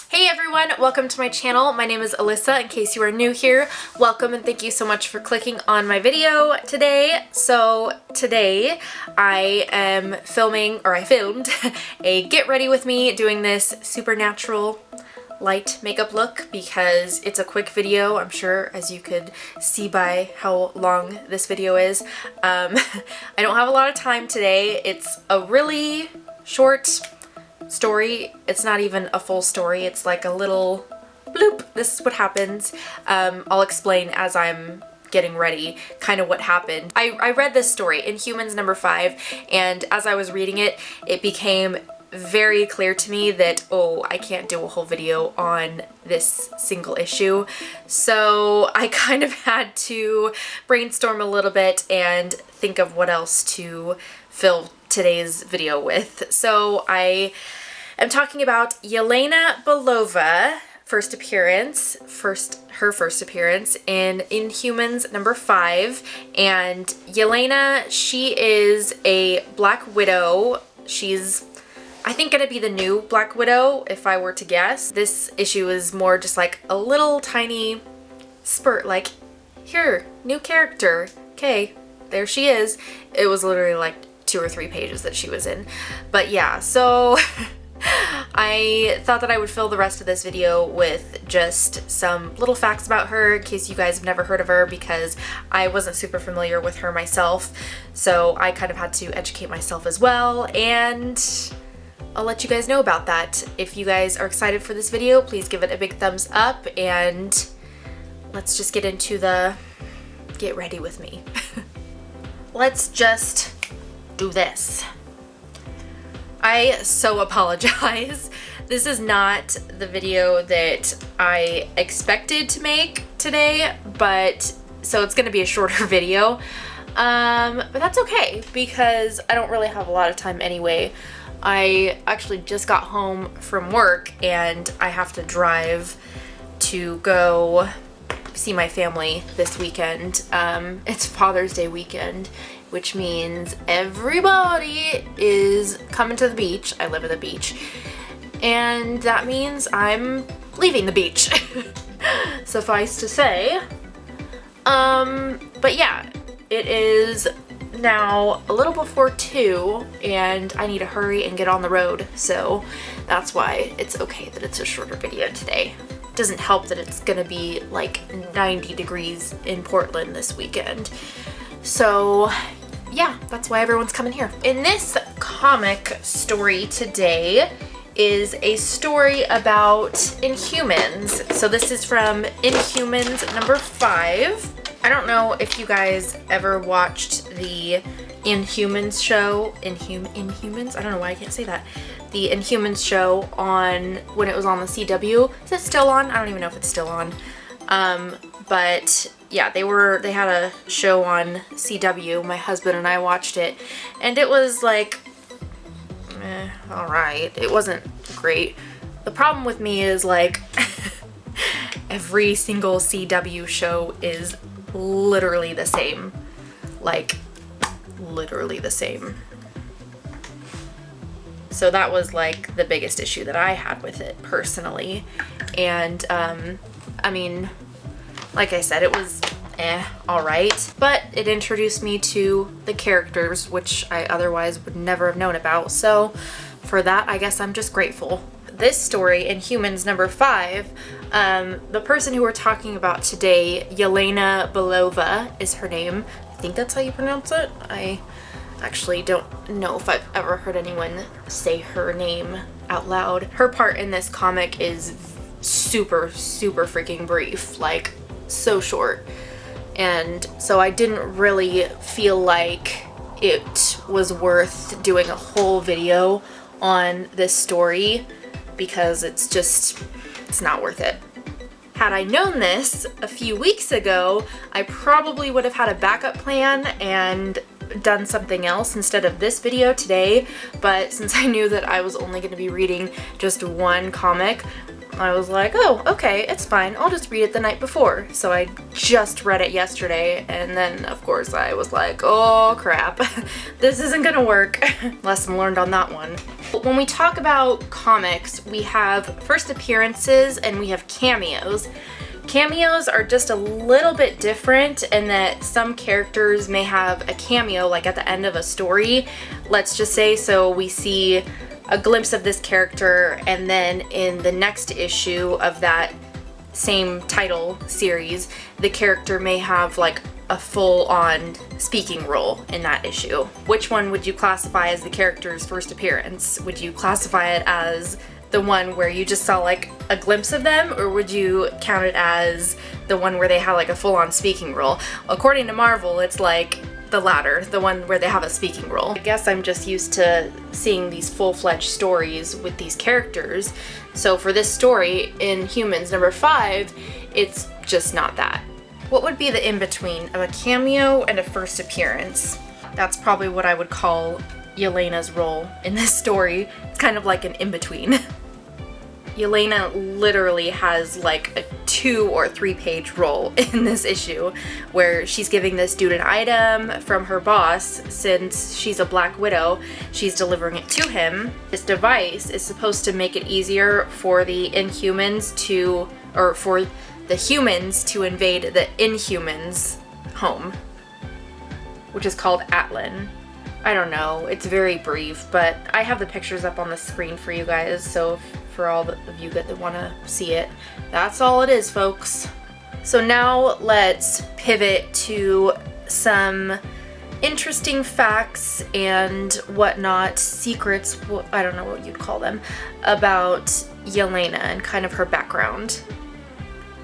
Hey everyone, welcome to my channel. My name is Alyssa, in case you are new here. Welcome and thank you so much for clicking on my video today. So today I am filmed a get ready with me doing this supernatural light makeup look because it's a quick video, I'm sure, as you could see by how long this video is. I don't have a lot of time today. It's a really short story. It's not even a full story. It's like a little bloop. This is what happens. I'll explain as I'm getting ready kind of what happened. I read this story, Inhumans #5, and as I was reading it, it became very clear to me that, oh, I can't do a whole video on this single issue. So I kind of had to brainstorm a little bit and think of what else to fill today's video with. So I am talking about Yelena Belova, her first appearance in Inhumans #5. And Yelena, she is a Black Widow. She's, I think, gonna be the new Black Widow, if I were to guess. This issue is more just like a little tiny spurt, like, here, new character, okay, there she is. It was literally like 2 or 3 pages that she was in. But yeah, so I thought that I would fill the rest of this video with just some little facts about her in case you guys have never heard of her, because I wasn't super familiar with her myself. So I kind of had to educate myself as well, and I'll let you guys know about that. If you guys are excited for this video, please give it a big thumbs up, and let's just get into the get ready with me. Let's just do this. I so apologize. This is not the video that I expected to make today, but so it's gonna be a shorter video. But that's okay because I don't really have a lot of time anyway. I actually just got home from work and I have to drive to go see my family this weekend. It's Father's Day weekend, which means everybody is coming to the beach. I live at the beach, and that means I'm leaving the beach. Suffice to say. But yeah, it is now a little before 2 and I need to hurry and get on the road, so that's why it's okay that it's a shorter video today. Doesn't help that it's gonna be like 90 degrees in Portland this weekend. So yeah, that's why everyone's coming here. In this comic story today is a story about Inhumans. So this is from Inhumans #5. I don't know if you guys ever watched the Inhumans show. Inhumans? I don't know why I can't say that. The Inhumans show on when it was on the CW. Is it still on? I don't even know if it's still on. But yeah, they had a show on CW. My husband and I watched it, and it was like, alright. It wasn't great. The problem with me is like every single CW show is literally the same. Like, literally the same. So that was like the biggest issue that I had with it personally. And I mean, like I said, it was alright, but it introduced me to the characters, which I otherwise would never have known about. So for that, I guess I'm just grateful. This story, Inhumans #5, the person who we're talking about today, Yelena Belova is her name. I think that's how you pronounce it. I actually don't know if I've ever heard anyone say her name out loud. Her part in this comic is super, super freaking brief, like so short. And so I didn't really feel like it was worth doing a whole video on this story because it's not worth it. Had I known this a few weeks ago, I probably would have had a backup plan and done something else instead of this video today, but since I knew that I was only going to be reading just one comic, I was like, oh, okay, it's fine. I'll just read it the night before. So I just read it yesterday, and then of course I was like, oh crap, this isn't gonna work. Lesson learned on that one. When we talk about comics, we have first appearances and we have cameos. Cameos are just a little bit different in that some characters may have a cameo like at the end of a story. Let's just say, so we see a glimpse of this character, and then in the next issue of that same title series, the character may have like a full-on speaking role in that issue. Which one would you classify as the character's first appearance? Would you classify it as the one where you just saw like a glimpse of them, or would you count it as the one where they have like a full-on speaking role? According to Marvel, it's like the latter, the one where they have a speaking role. I guess I'm just used to seeing these full-fledged stories with these characters. So for this story in Humans number 5, it's just not that. What would be the in-between of a cameo and a first appearance? That's probably what I would call Yelena's role in this story. It's kind of like an in-between. Yelena literally has like a 2 or 3 page role in this issue where she's giving this dude an item from her boss. Since she's a Black Widow, she's delivering it to him. This device is supposed to make it easier for the Inhumans to, or for the humans to invade the Inhumans' home, which is called Atlan. I don't know, it's very brief, but I have the pictures up on the screen for you guys, so for all of you that want to see it, that's all it is, folks. So now let's pivot to some interesting facts and whatnot, secrets, I don't know what you'd call them, about Yelena and kind of her background.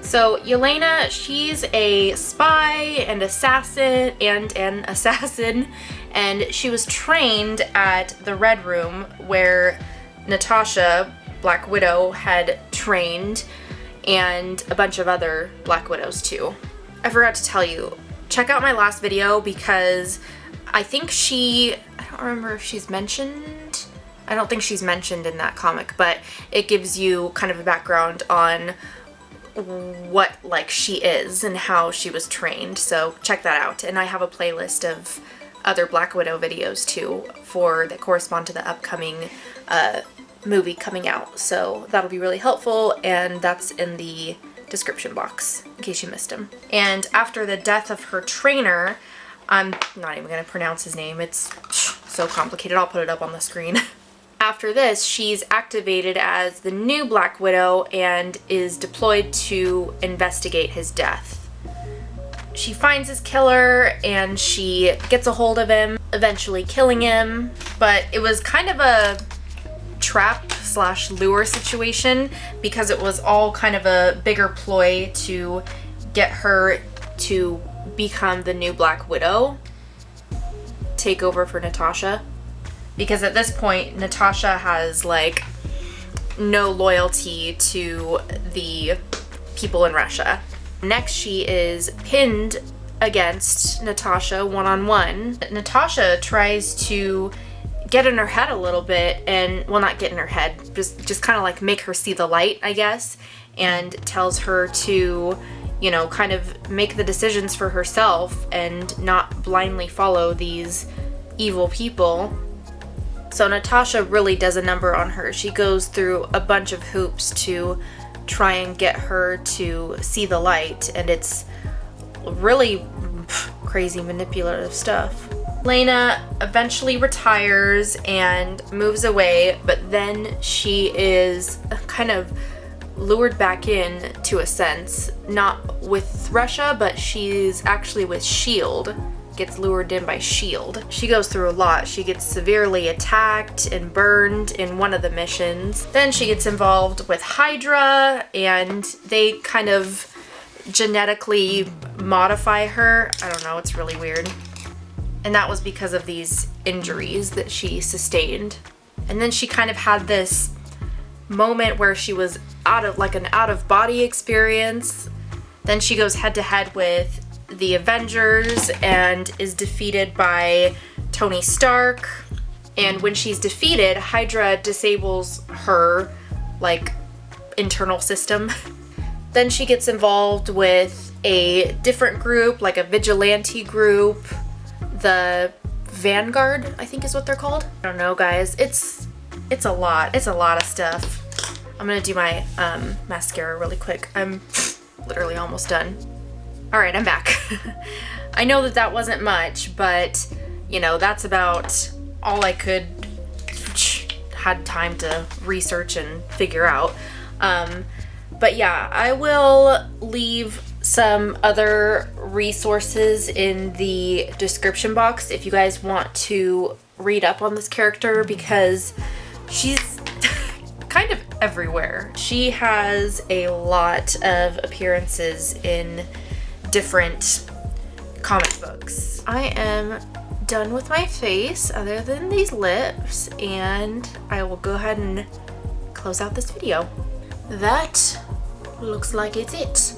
So Yelena, she's a spy and assassin and an assassin, and she was trained at the Red Room where Natasha, Black Widow, had trained, and a bunch of other Black Widows too. I forgot to tell you, check out my last video because I think I don't remember if she's mentioned. I don't think she's mentioned in that comic, but it gives you kind of a background on what like she is and how she was trained, so check that out. And I have a playlist of other Black Widow videos too that correspond to the upcoming movie coming out, so that'll be really helpful, and that's in the description box in case you missed him. And after the death of her trainer, I'm not even gonna pronounce his name, it's so complicated, I'll put it up on the screen. After this, she's activated as the new Black Widow and is deployed to investigate his death. She finds his killer and she gets a hold of him, eventually killing him, but it was kind of a trap/lure situation because it was all kind of a bigger ploy to get her to become the new Black Widow, take over for Natasha. Because at this point, Natasha has like no loyalty to the people in Russia. Next, she is pinned against Natasha one-on-one. Natasha tries to get in her head a little bit, and well, not get in her head, just kind of like make her see the light, I guess, and tells her to, you know, kind of make the decisions for herself and not blindly follow these evil people. So Natasha really does a number on her. She goes through a bunch of hoops to try and get her to see the light, and it's really crazy manipulative stuff. Yelena eventually retires and moves away, but then she is kind of lured back in, to a sense, not with Russia, but she's actually with S.H.I.E.L.D., gets lured in by S.H.I.E.L.D. She goes through a lot. She gets severely attacked and burned in one of the missions. Then she gets involved with Hydra, and they kind of genetically modify her. I don't know, it's really weird. And that was because of these injuries that she sustained. And then she kind of had this moment where she was out of body experience. Then she goes head to head with the Avengers and is defeated by Tony Stark. And when she's defeated, Hydra disables her like internal system. Then she gets involved with a different group, like a vigilante group, the Vanguard, I think is what they're called. I don't know, guys. It's a lot. It's a lot of stuff. I'm gonna do my mascara really quick. I'm literally almost done. All right, I'm back. I know that wasn't much, but you know, that's about all I had time to research and figure out. But yeah, I will leave some other resources in the description box if you guys want to read up on this character, because she's kind of everywhere. She has a lot of appearances in different comic books. I am done with my face other than these lips, and I will go ahead and close out this video. That looks like it's it.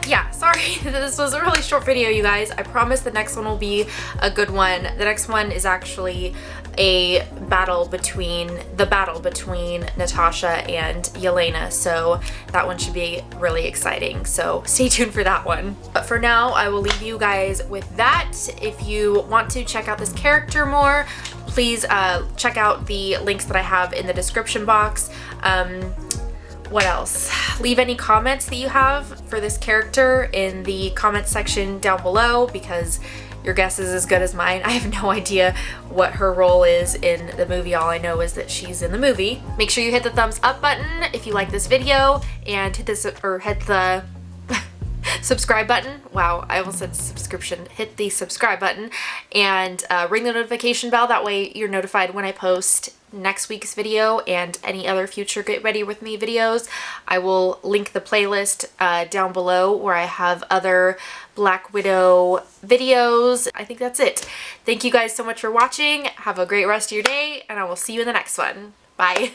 Yeah, sorry, this was a really short video, you guys. I promise the next one will be a good one. The next one is actually the battle between Natasha and Yelena, so that one should be really exciting, so stay tuned for that one. But for now, I will leave you guys with that. If you want to check out this character more, please check out the links that I have in the description box. What else? Leave any comments that you have for this character in the comment section down below, because your guess is as good as mine. I have no idea what her role is in the movie. All I know is that she's in the movie. Make sure you hit the thumbs up button if you like this video, and hit the subscribe button. Wow, I almost said subscription. Hit the subscribe button and ring the notification bell. That way you're notified when I post next week's video and any other future Get Ready With Me videos. I will link the playlist down below where I have other Black Widow videos. I think that's it. Thank you guys so much for watching. Have a great rest of your day, and I will see you in the next one. Bye.